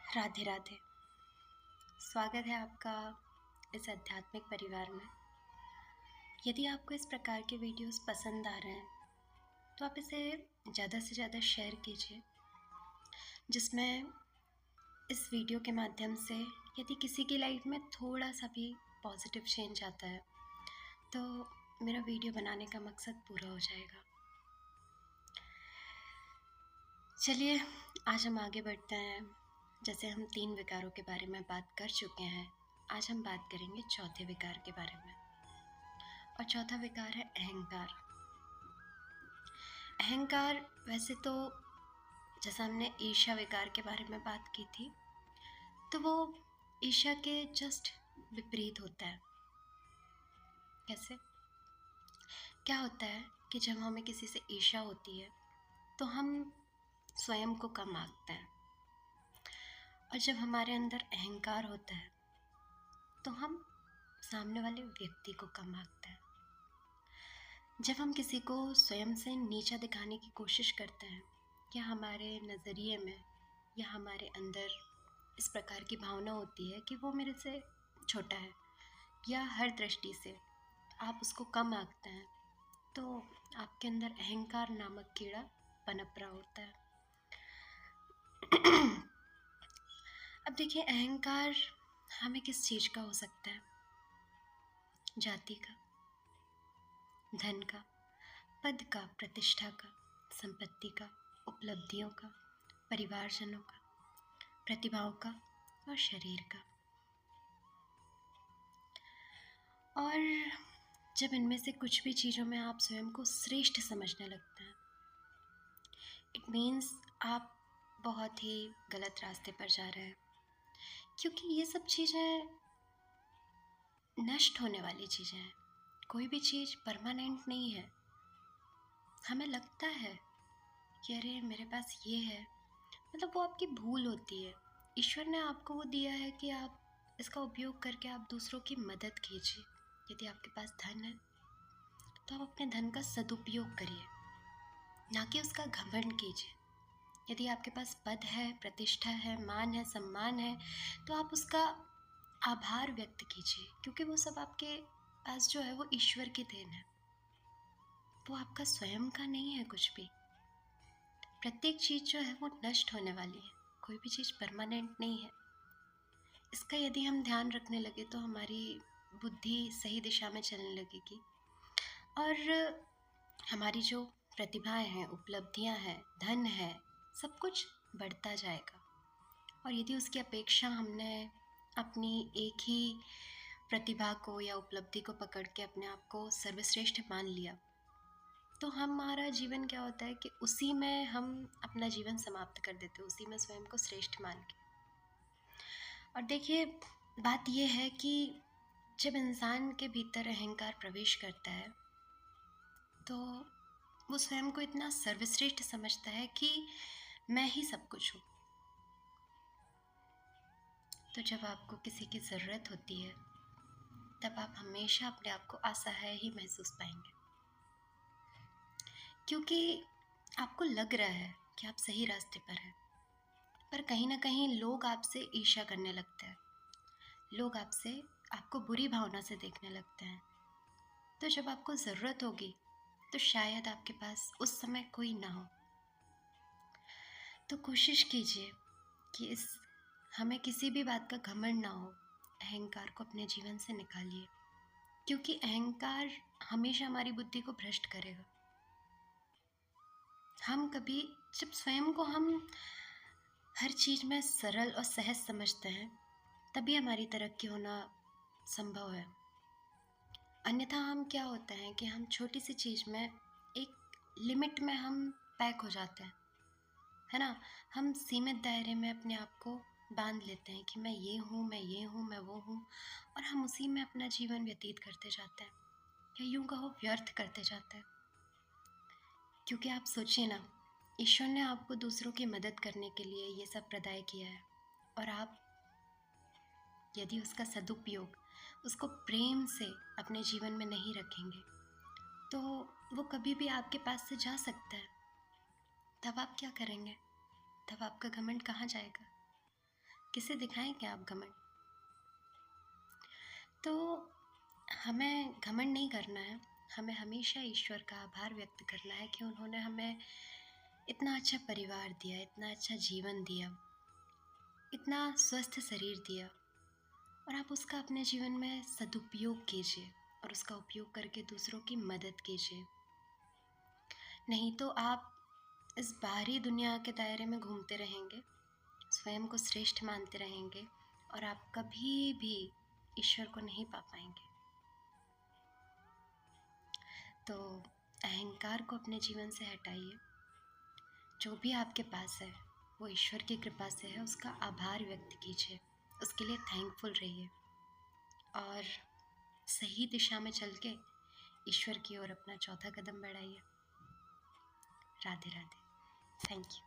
राधे राधे। स्वागत है आपका इस आध्यात्मिक परिवार में। यदि आपको इस प्रकार के वीडियोस पसंद आ रहे हैं तो आप इसे ज़्यादा से ज़्यादा शेयर कीजिए, जिसमें इस वीडियो के माध्यम से यदि किसी की लाइफ में थोड़ा सा भी पॉजिटिव चेंज आता है तो मेरा वीडियो बनाने का मकसद पूरा हो जाएगा। चलिए आज हम आगे बढ़ते हैं। जैसे हम 3 विकारों के बारे में बात कर चुके हैं, आज हम बात करेंगे चौथे विकार के बारे में। और चौथा विकार है अहंकार। अहंकार वैसे तो जैसा हमने ईर्ष्या विकार के बारे में बात की थी, तो वो ईर्ष्या के जस्ट विपरीत होता है। कैसे? क्या होता है कि जब हमें किसी से ईर्ष्या होती है तो हम स्वयं को कम आंकते हैं, और जब हमारे अंदर अहंकार होता है तो हम सामने वाले व्यक्ति को कम आंकते हैं। जब हम किसी को स्वयं से नीचा दिखाने की कोशिश करते हैं या हमारे नज़रिए में या हमारे अंदर इस प्रकार की भावना होती है कि वो मेरे से छोटा है या हर दृष्टि से आप उसको कम आंकते हैं, तो आपके अंदर अहंकार नामक कीड़ा पनप रहा होता है। अब देखिए, अहंकार हमें किस चीज़ का हो सकता है? जाति का, धन का, पद का, प्रतिष्ठा का, संपत्ति का, उपलब्धियों का, परिवारजनों का, प्रतिभाओं का और शरीर का। और जब इनमें से कुछ भी चीज़ों में आप स्वयं को श्रेष्ठ समझने लगते हैं, इट मीन्स आप बहुत ही गलत रास्ते पर जा रहे हैं, क्योंकि ये सब चीज़ें नष्ट होने वाली चीज़ें हैं। कोई भी चीज़ परमानेंट नहीं है। हमें लगता है कि अरे मेरे पास ये है, मतलब वो आपकी भूल होती है। ईश्वर ने आपको वो दिया है कि आप इसका उपयोग करके आप दूसरों की मदद कीजिए। यदि आपके पास धन है तो आप अपने धन का सदुपयोग करिए, ना कि उसका घमंड कीजिए। यदि आपके पास पद है, प्रतिष्ठा है, मान है, सम्मान है, तो आप उसका आभार व्यक्त कीजिए, क्योंकि वो सब आपके पास जो है वो ईश्वर की देन है, वो आपका स्वयं का नहीं है कुछ भी। प्रत्येक चीज़ जो है वो नष्ट होने वाली है, कोई भी चीज़ परमानेंट नहीं है। इसका यदि हम ध्यान रखने लगे तो हमारी बुद्धि सही दिशा में चलने लगेगी और हमारी जो प्रतिभाएं हैं, उपलब्धियां हैं, धन है, सब कुछ बढ़ता जाएगा। और यदि उसकी अपेक्षा हमने अपनी एक ही प्रतिभा को या उपलब्धि को पकड़ के अपने आप को सर्वश्रेष्ठ मान लिया, तो हमारा जीवन क्या होता है कि उसी में हम अपना जीवन समाप्त कर देते हैं, उसी में स्वयं को श्रेष्ठ मान के। और देखिए, बात यह है कि जब इंसान के भीतर अहंकार प्रवेश करता है तो वो स्वयं को इतना सर्वश्रेष्ठ समझता है कि मैं ही सब कुछ हूँ। तो जब आपको किसी की ज़रूरत होती है तब आप हमेशा अपने आप को असहाय ही महसूस पाएंगे, क्योंकि आपको लग रहा है कि आप सही रास्ते पर हैं, पर कहीं ना कहीं लोग आपसे ईर्ष्या करने लगते हैं, लोग आपको बुरी भावना से देखने लगते हैं। तो जब आपको ज़रूरत होगी तो शायद आपके पास उस समय कोई ना हो। तो कोशिश कीजिए कि हमें किसी भी बात का घमंड ना हो। अहंकार को अपने जीवन से निकालिए, क्योंकि अहंकार हमेशा हमारी बुद्धि को भ्रष्ट करेगा। हम कभी जब स्वयं को हम हर चीज़ में सरल और सहज समझते हैं, तभी हमारी तरक्की होना संभव है। अन्यथा हम क्या होता है कि हम छोटी सी चीज़ में एक लिमिट में हम पैक हो जाते हैं, है ना। हम सीमित दायरे में अपने आप को बांध लेते हैं कि मैं ये हूँ, मैं ये हूँ, मैं वो हूँ, और हम उसी में अपना जीवन व्यतीत करते जाते हैं, या यूँ कहो व्यर्थ करते जाते हैं। क्योंकि आप सोचिए ना, ईश्वर ने आपको दूसरों की मदद करने के लिए ये सब प्रदाय किया है, और आप यदि उसका सदुपयोग, उसको प्रेम से अपने जीवन में नहीं रखेंगे तो वो कभी भी आपके पास से जा सकता है। तब आप क्या करेंगे? तब आपका घमंड कहाँ जाएगा? किसे दिखाएं क्या आप घमंड? तो हमें घमंड नहीं करना है, हमें हमेशा ईश्वर का आभार व्यक्त करना है कि उन्होंने हमें इतना अच्छा परिवार दिया, इतना अच्छा जीवन दिया, इतना स्वस्थ शरीर दिया, और आप उसका अपने जीवन में सदुपयोग कीजिए और उसका उपयोग करके दूसरों की मदद कीजिए। नहीं तो आप इस बाहरी दुनिया के दायरे में घूमते रहेंगे, स्वयं को श्रेष्ठ मानते रहेंगे, और आप कभी भी ईश्वर को नहीं पा पाएंगे। तो अहंकार को अपने जीवन से हटाइए। जो भी आपके पास है वो ईश्वर की कृपा से है, उसका आभार व्यक्त कीजिए, उसके लिए थैंकफुल रहिए, और सही दिशा में चल के ईश्वर की ओर अपना चौथा कदम बढ़ाइए। राधे राधे। Thank you.